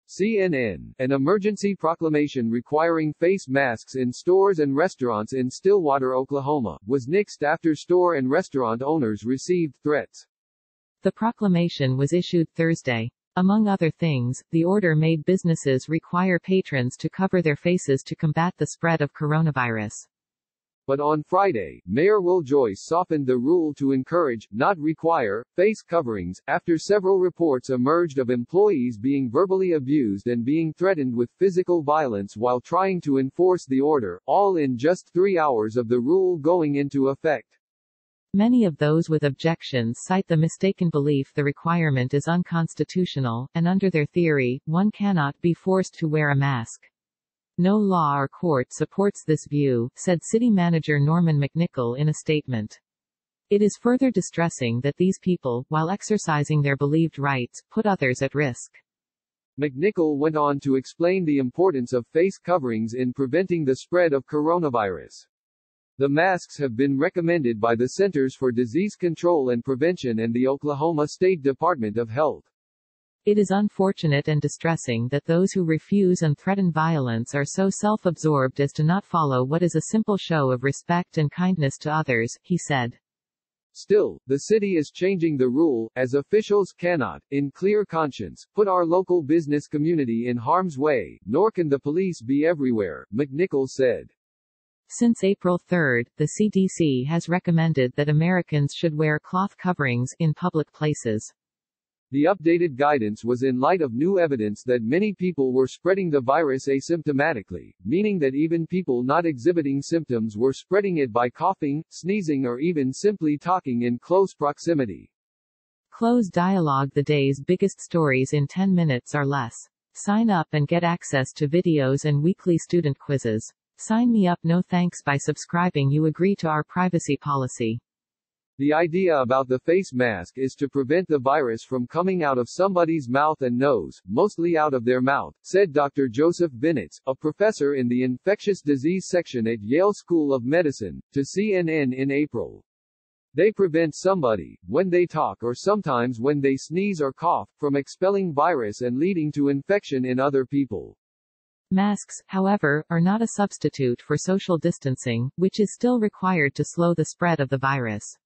CNN, an emergency proclamation requiring face masks in stores and restaurants in Stillwater, Oklahoma, was nixed after store and restaurant owners received threats. The proclamation was issued Thursday. Among other things, the order made businesses require patrons to cover their faces to combat the spread of coronavirus. But on Friday, Mayor Will Joyce softened the rule to encourage, not require, face coverings, after several reports emerged of employees being verbally abused and being threatened with physical violence while trying to enforce the order, all in just 3 hours of the rule going into effect. Many of those with objections cite the mistaken belief the requirement is unconstitutional, and under their theory, one cannot be forced to wear a mask. No law or court supports this view, said City Manager Norman McNichol in a statement. It is further distressing that these people, while exercising their believed rights, put others at risk. McNichol went on to explain the importance of face coverings in preventing the spread of coronavirus. The masks have been recommended by the Centers for Disease Control and Prevention and the Oklahoma State Department of Health. It is unfortunate and distressing that those who refuse and threaten violence are so self-absorbed as to not follow what is a simple show of respect and kindness to others, he said. Still, the city is changing the rule, as officials cannot, in clear conscience, put our local business community in harm's way, nor can the police be everywhere, McNichol said. Since April 3, the CDC has recommended that Americans should wear cloth coverings in public places. The updated guidance was in light of new evidence that many people were spreading the virus asymptomatically, meaning that even people not exhibiting symptoms were spreading it by coughing, sneezing or even simply talking in close proximity. Close dialogue: the day's biggest stories in 10 minutes or less. Sign up and get access to videos and weekly student quizzes. Sign me up. No thanks. By subscribing you agree to our privacy policy. The idea about the face mask is to prevent the virus from coming out of somebody's mouth and nose, mostly out of their mouth, said Dr. Joseph Binitz, a professor in the infectious disease section at Yale School of Medicine, to CNN in April. They prevent somebody, when they talk or sometimes when they sneeze or cough, from expelling virus and leading to infection in other people. Masks, however, are not a substitute for social distancing, which is still required to slow the spread of the virus.